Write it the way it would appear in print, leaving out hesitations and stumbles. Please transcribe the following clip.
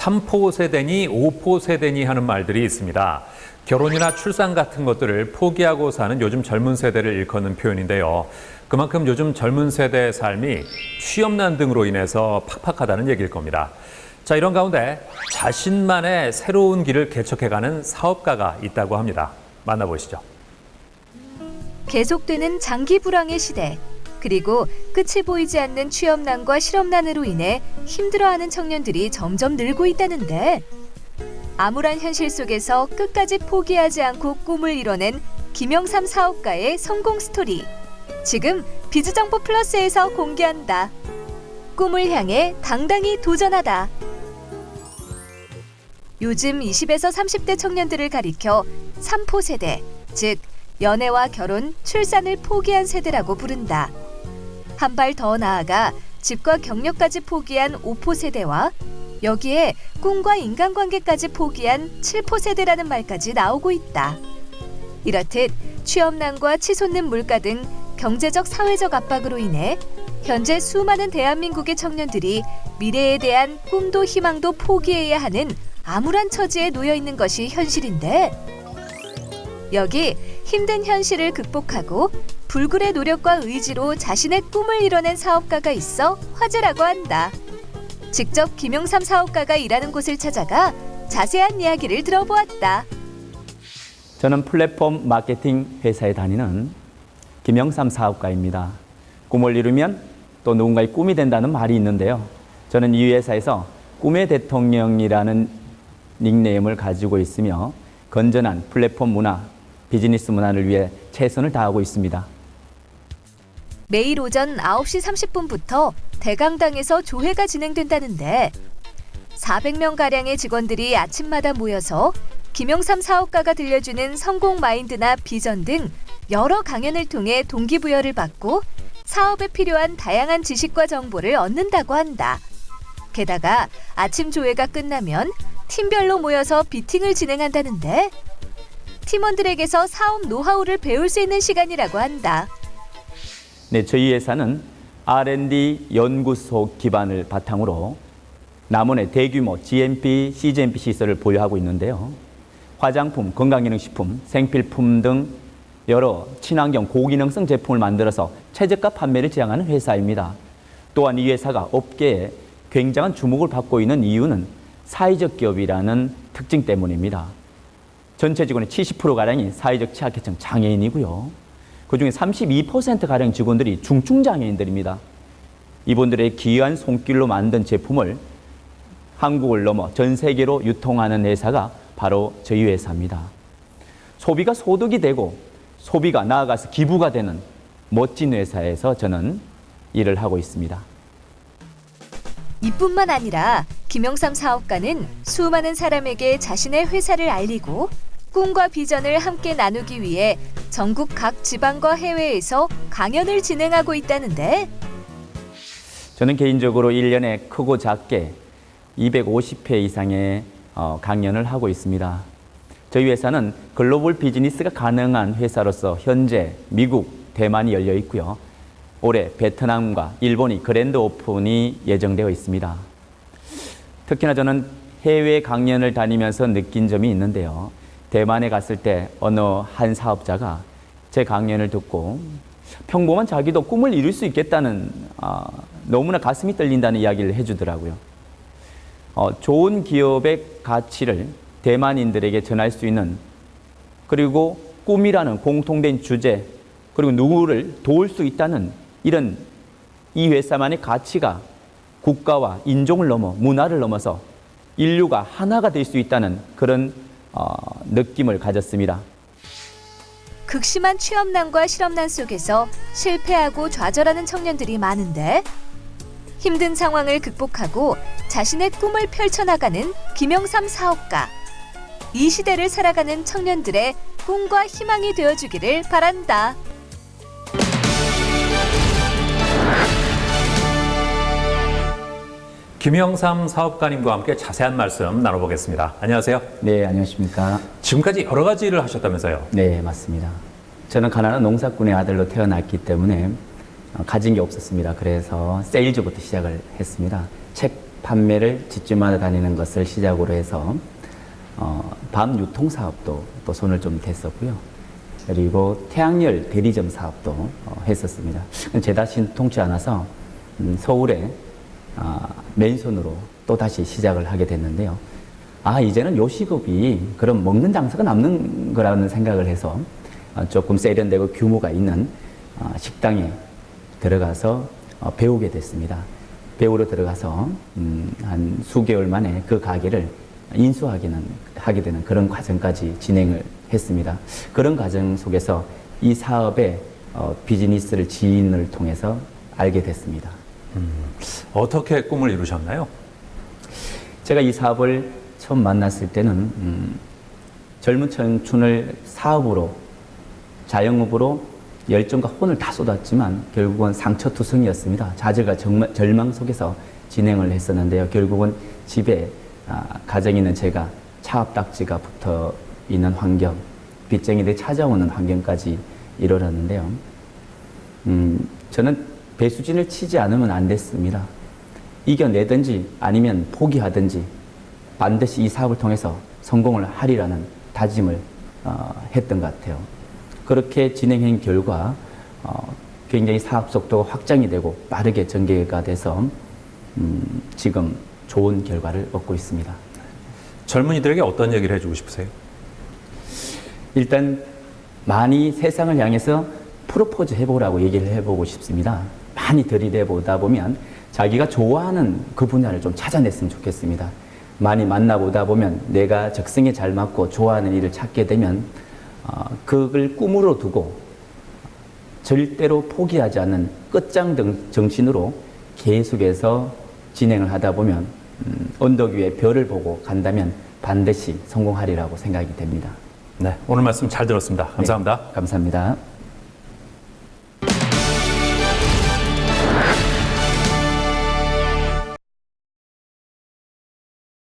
3포 세대니 5포 세대니 하는 말들이 있습니다. 결혼이나 출산 같은 것들을 포기하고 사는 요즘 젊은 세대를 일컫는 표현인데요. 그만큼 요즘 젊은 세대의 삶이 취업난 등으로 인해서 팍팍하다는 얘기일 겁니다. 자, 이런 가운데 자신만의 새로운 길을 개척해가는 사업가가 있다고 합니다. 만나보시죠. 계속되는 장기 불황의 시대, 그리고 끝이 보이지 않는 취업난과 실업난으로 인해 힘들어하는 청년들이 점점 늘고 있다는데, 암울한 현실 속에서 끝까지 포기하지 않고 꿈을 이뤄낸 김영삼 사업가의 성공 스토리, 지금 비즈정보 플러스에서 공개한다. 꿈을 향해 당당히 도전하다. 요즘 20에서 30대 청년들을 가리켜 3포 세대, 즉 연애와 결혼, 출산을 포기한 세대라고 부른다. 한 발 더 나아가 집과 경력까지 포기한 5포 세대와 여기에 꿈과 인간관계까지 포기한 7포 세대라는 말까지 나오고 있다. 이렇듯 취업난과 치솟는 물가 등 경제적, 사회적 압박으로 인해 현재 수많은 대한민국의 청년들이 미래에 대한 꿈도 희망도 포기해야 하는 암울한 처지에 놓여 있는 것이 현실인데, 여기 힘든 현실을 극복하고 불굴의 노력과 의지로 자신의 꿈을 이뤄낸 사업가가 있어 화제라고 한다. 직접 김영삼 사업가가 일하는 곳을 찾아가 자세한 이야기를 들어보았다. 저는 플랫폼 마케팅 회사에 다니는 김영삼 사업가입니다. 꿈을 이루면 또 누군가의 꿈이 된다는 말이 있는데요. 저는 이 회사에서 꿈의 대통령이라는 닉네임을 가지고 있으며 건전한 플랫폼 문화, 비즈니스 문화를 위해 최선을 다하고 있습니다. 매일 오전 9시 30분부터 대강당에서 조회가 진행된다는데, 400명가량의 직원들이 아침마다 모여서 김영삼 사업가가 들려주는 성공 마인드나 비전 등 여러 강연을 통해 동기부여를 받고 사업에 필요한 다양한 지식과 정보를 얻는다고 한다. 게다가 아침 조회가 끝나면 팀별로 모여서 미팅을 진행한다는데, 팀원들에게서 사업 노하우를 배울 수 있는 시간이라고 한다. 네, 저희 회사는 R&D 연구소 기반을 바탕으로 남원의 대규모 GMP, CGMP 시설을 보유하고 있는데요. 화장품, 건강기능식품, 생필품 등 여러 친환경 고기능성 제품을 만들어서 최저가 판매를 지향하는 회사입니다. 또한 이 회사가 업계에 굉장한 주목을 받고 있는 이유는 사회적 기업이라는 특징 때문입니다. 전체 직원의 70%가량이 사회적 취약계층 장애인이고요. 그중에 32%가량 직원들이 중증장애인들입니다. 이분들의 귀한 손길로 만든 제품을 한국을 넘어 전 세계로 유통하는 회사가 바로 저희 회사입니다. 소비가 소득이 되고 소비가 나아가서 기부가 되는 멋진 회사에서 저는 일을 하고 있습니다. 이뿐만 아니라 김영삼 사업가는 수많은 사람에게 자신의 회사를 알리고 꿈과 비전을 함께 나누기 위해 전국 각 지방과 해외에서 강연을 진행하고 있다는데, 저는 개인적으로 1년에 크고 작게 250회 이상의 강연을 하고 있습니다. 저희 회사는 글로벌 비즈니스가 가능한 회사로서 현재 미국, 대만이 열려 있고요. 올해 베트남과 일본이 그랜드 오픈이 예정되어 있습니다. 특히나 저는 해외 강연을 다니면서 느낀 점이 있는데요. 대만에 갔을 때 어느 한 사업자가 제 강연을 듣고 평범한 자기도 꿈을 이룰 수 있겠다는 너무나 가슴이 떨린다는 이야기를 해주더라고요. 좋은 기업의 가치를 대만인들에게 전할 수 있는, 그리고 꿈이라는 공통된 주제, 그리고 누구를 도울 수 있다는 이런 이 회사만의 가치가 국가와 인종을 넘어 문화를 넘어서 인류가 하나가 될 수 있다는 그런 느낌을 가졌습니다. 극심한 취업난과 실업난 속에서 실패하고 좌절하는 청년들이 많은데, 힘든 상황을 극복하고 자신의 꿈을 펼쳐나가는 김영삼 사업가. 이 시대를 살아가는 청년들의 꿈과 희망이 되어주기를 바란다. 김영삼 사업가님과 함께 자세한 말씀 나눠보겠습니다. 안녕하세요. 네, 안녕하십니까. 지금까지 여러 가지 일을 하셨다면서요? 네, 맞습니다. 저는 가난한 농사꾼의 아들로 태어났기 때문에 가진 게 없었습니다. 그래서 세일즈부터 시작을 했습니다. 책 판매를 집집마다 다니는 것을 시작으로 해서 밤 유통 사업도 또 손을 좀 댔었고요. 그리고 태양열 대리점 사업도 했었습니다. 제다 신통치 않아서 서울에 맨손으로 또 다시 시작을 하게 됐는데요. 이제는 요식업이 그럼 먹는 장사가 남는 거라는 생각을 해서 조금 세련되고 규모가 있는 식당에 들어가서 배우게 됐습니다. 배우러 들어가서 한 수개월 만에 그 가게를 하게 되는 그런 과정까지 진행을 했습니다. 그런 과정 속에서 이 사업의 비즈니스를 지인을 통해서 알게 됐습니다. 어떻게 꿈을 이루셨나요? 제가 이 사업을 처음 만났을 때는 젊은 청춘을 사업으로, 자영업으로 열정과 혼을 다 쏟았지만 결국은 상처투성이었습니다. 좌절과 절망 속에서 진행을 했었는데요. 결국은 집에 가정에 있는 제가 차압딱지가 붙어 있는 환경, 빚쟁이들이 찾아오는 환경까지 이르렀는데요. 저는 배수진을 치지 않으면 안 됐습니다. 이겨내든지 아니면 포기하든지 반드시 이 사업을 통해서 성공을 하리라는 다짐을 했던 것 같아요. 그렇게 진행한 결과 굉장히 사업 속도가 확장이 되고 빠르게 전개가 돼서 지금 좋은 결과를 얻고 있습니다. 젊은이들에게 어떤 얘기를 해주고 싶으세요? 일단 많이 세상을 향해서 프로포즈 해보라고 얘기를 해보고 싶습니다. 많이 들이대보다 보면 자기가 좋아하는 그 분야를 좀 찾아냈으면 좋겠습니다. 많이 만나보다 보면 내가 적성에 잘 맞고 좋아하는 일을 찾게 되면 그걸 꿈으로 두고 절대로 포기하지 않는 끝장 정신으로 계속해서 진행을 하다 보면 언덕 위에 별을 보고 간다면 반드시 성공하리라고 생각이 됩니다. 네, 오늘 말씀 잘 들었습니다. 감사합니다. 네, 감사합니다.